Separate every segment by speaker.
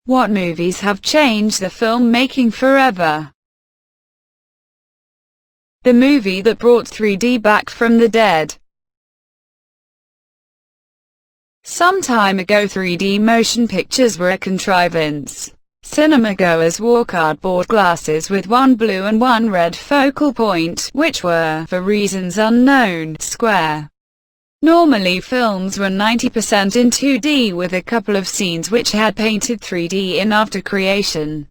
Speaker 1: What movies have changed the filmmaking forever? The movie that brought 3D back from the dead. Some time ago 3D motion pictures were a contrivance. Cinema-goers wore cardboard glasses with one blue and one red focal point, which were, for reasons unknown, square. Normally films were 90% in 2D with a couple of scenes which had painted 3D in after creation.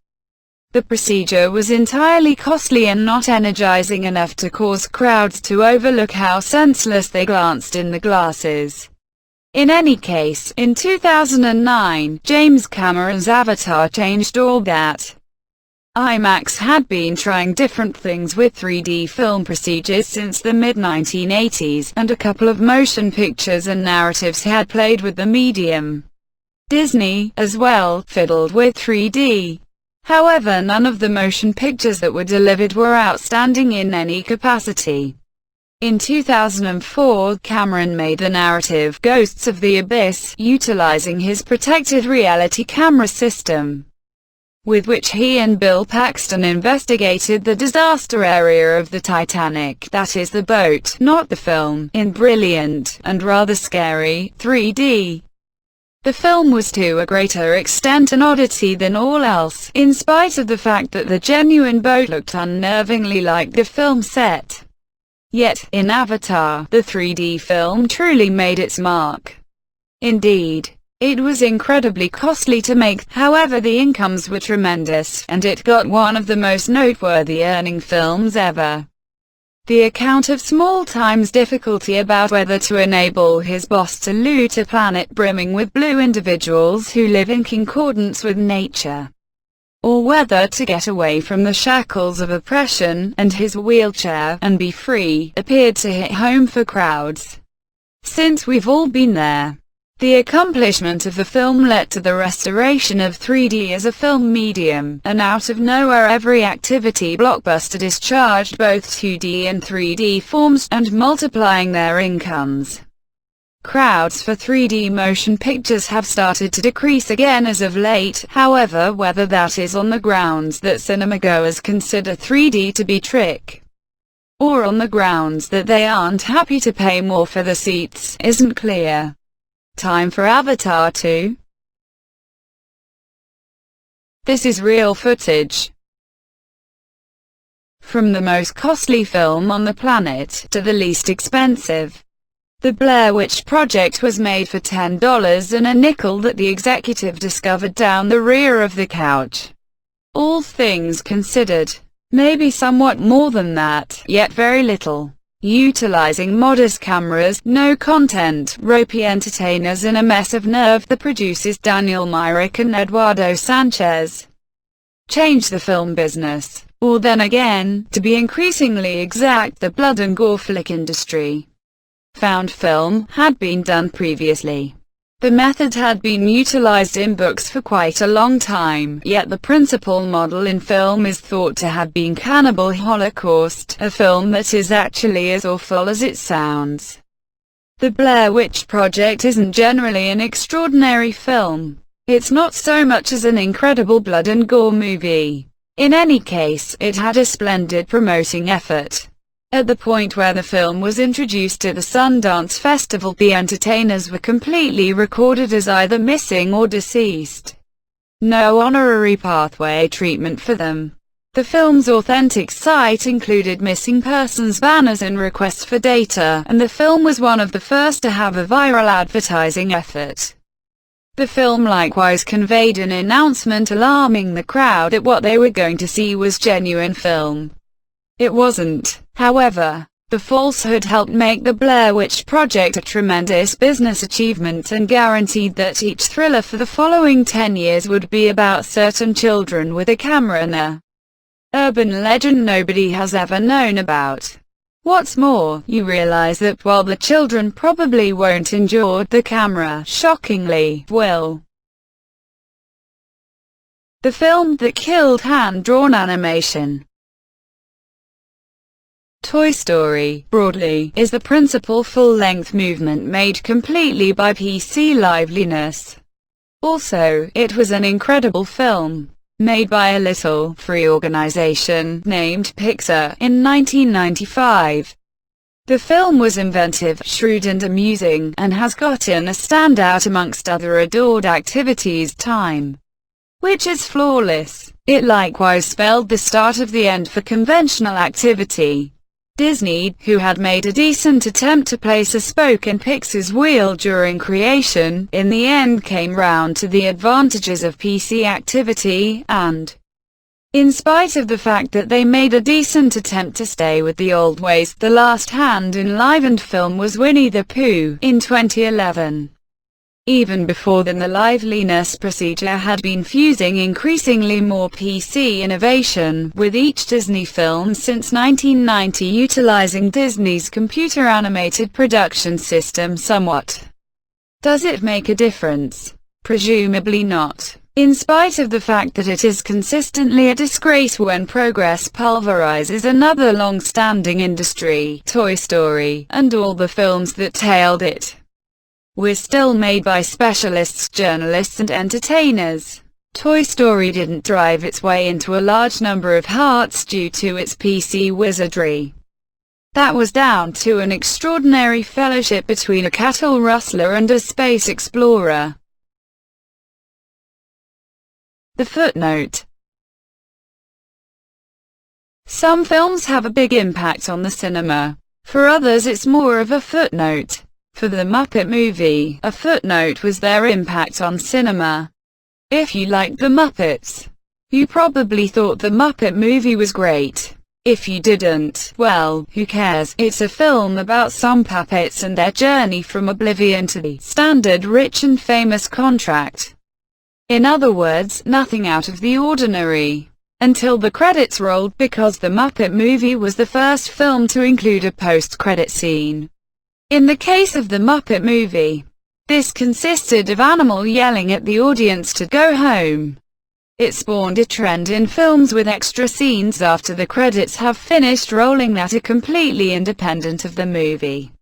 Speaker 1: The procedure was entirely costly and not energizing enough to cause crowds to overlook how senseless they glanced in the glasses. In any case, in 2009, James Cameron's Avatar changed all that. IMAX had been trying different things with 3D film procedures since the mid-1980s, and a couple of motion pictures and narratives had played with the medium. Disney, as well, fiddled with 3D. However, none of the motion pictures that were delivered were outstanding in any capacity. In 2004, Cameron made the narrative Ghosts of the Abyss, utilizing his protected reality camera system, with which he and Bill Paxton investigated the disaster area of the Titanic, that is the boat, not the film, in brilliant, and rather scary, 3D. The film was to a greater extent an oddity than all else, in spite of the fact that the genuine boat looked unnervingly like the film set. Yet, in Avatar, the 3D film truly made its mark. Indeed, it was incredibly costly to make, however the incomes were tremendous, and it got one of the most noteworthy earning films ever. The account of Small-Time's difficulty about whether to enable his boss to loot a planet brimming with blue individuals who live in concordance with nature, or whether to get away from the shackles of oppression and his wheelchair and be free, appeared to hit home for crowds. Since we've all been there. The accomplishment of the film led to the restoration of 3D as a film medium, and out of nowhere every activity blockbuster discharged both 2D and 3D forms, and multiplying their incomes. Crowds for 3D motion pictures have started to decrease again as of late, however, whether that is on the grounds that cinema-goers consider 3D to be trick, or on the grounds that they aren't happy to pay more for the seats, isn't clear. Time for Avatar 2. This is real footage. From the most costly film on the planet, to the least expensive. The Blair Witch Project was made for $10 and a nickel that the executive discovered down the rear of the couch. All things considered, maybe somewhat more than that, yet very little. Utilizing modest cameras, no content, ropey entertainers and a mess of nerve, the producers Daniel Myrick and Eduardo Sanchez changed the film business, or then again, to be increasingly exact, the blood and gore flick industry. Found film had been done previously. The method had been utilized in books for quite a long time, yet the principal model in film is thought to have been Cannibal Holocaust, a film that is actually as awful as it sounds. The Blair Witch Project isn't generally an extraordinary film. It's not so much as an incredible blood and gore movie. In any case, it had a splendid promoting effort. At the point where the film was introduced at the Sundance Festival, the entertainers were completely recorded as either missing or deceased. No honorary pathway treatment for them. The film's authentic site included missing persons banners and requests for data, and the film was one of the first to have a viral advertising effort. The film likewise conveyed an announcement alarming the crowd that what they were going to see was genuine film. It wasn't, however. The falsehood helped make the Blair Witch Project a tremendous business achievement and guaranteed that each thriller for the following 10 years would be about certain children with a camera and a urban legend nobody has ever known about. What's more, you realize that while the children probably won't enjoy, the camera, shockingly, will. The film that killed hand-drawn animation. Toy Story, broadly, is the principal full-length movement made completely by PC Liveliness. Also, it was an incredible film, made by a little, free organization named Pixar in 1995. The film was inventive, shrewd and amusing, and has gotten a standout amongst other adored activities. Time, which is flawless. It likewise spelled the start of the end for conventional activity. Disney, who had made a decent attempt to place a spoke in Pixar's wheel during creation, in the end came round to the advantages of PC activity, and in spite of the fact that they made a decent attempt to stay with the old ways, the last hand enlivened film was Winnie the Pooh in 2011. Even before then, the liveliness procedure had been fusing increasingly more PC innovation with each Disney film since 1990, utilizing Disney's computer-animated production system somewhat. Does it make a difference? Presumably not. In spite of the fact that it is consistently a disgrace when progress pulverizes another long-standing industry, Toy Story, and all the films that tailed it were still made by specialists, journalists and entertainers. Toy Story didn't drive its way into a large number of hearts due to its PC wizardry. That was down to an extraordinary fellowship between a cattle rustler and a space explorer. The footnote. Some films have a big impact on the cinema. For others it's more of a footnote. For the Muppet Movie, a footnote was their impact on cinema. If you liked the Muppets, you probably thought the Muppet Movie was great. If you didn't, well, who cares? It's a film about some puppets and their journey from oblivion to the standard rich and famous contract. In other words, nothing out of the ordinary. Until the credits rolled, because the Muppet Movie was the first film to include a post-credit scene. In the case of the Muppet Movie, this consisted of Animal yelling at the audience to go home. It spawned a trend in films with extra scenes after the credits have finished rolling that are completely independent of the movie,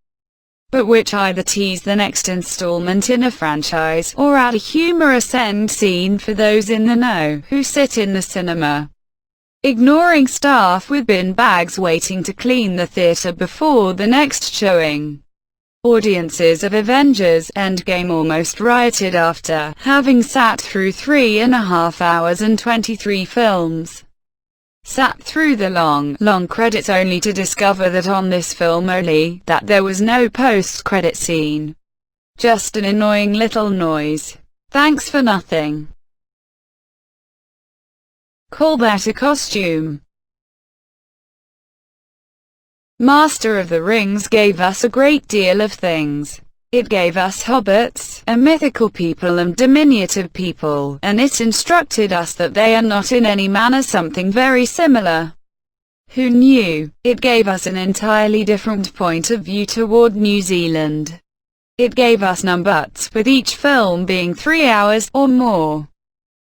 Speaker 1: but which either tease the next installment in a franchise, or add a humorous end scene for those in the know, who sit in the cinema, ignoring staff with bin bags waiting to clean the theater before the next showing. Audiences of Avengers: Endgame almost rioted after having sat through 3.5 hours and 23 films. Sat through the long credits only to discover that on this film only, that there was no post-credit scene. Just an annoying little noise. Thanks for nothing. Call that a costume. Master of the Rings gave us a great deal of things. It gave us hobbits, a mythical people and diminutive people, and it instructed us that they are not in any manner something very similar. Who knew? It gave us an entirely different point of view toward New Zealand. It gave us numbers, with each film being 3 hours or more.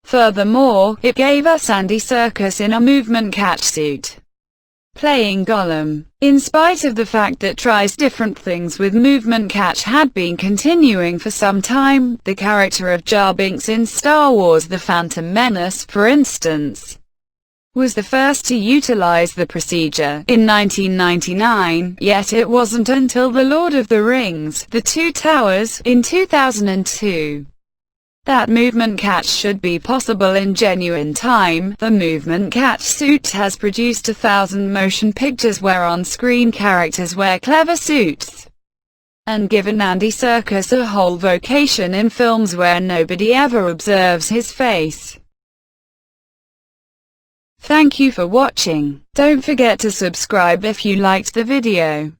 Speaker 1: Furthermore, it gave us Andy Serkis in a movement catch suit, playing Gollum. In spite of the fact that tries different things with movement catch had been continuing for some time, the character of Jar Binks in Star Wars The Phantom Menace, for instance, was the first to utilize the procedure in 1999, yet it wasn't until The Lord of the Rings: The Two Towers in 2002 that movement catch should be possible in genuine time. The movement catch suit has produced 1,000 motion pictures where on-screen characters wear clever suits, and given Andy Serkis a whole vocation in films where nobody ever observes his face. Thank you for watching. Don't forget to subscribe if you liked the video.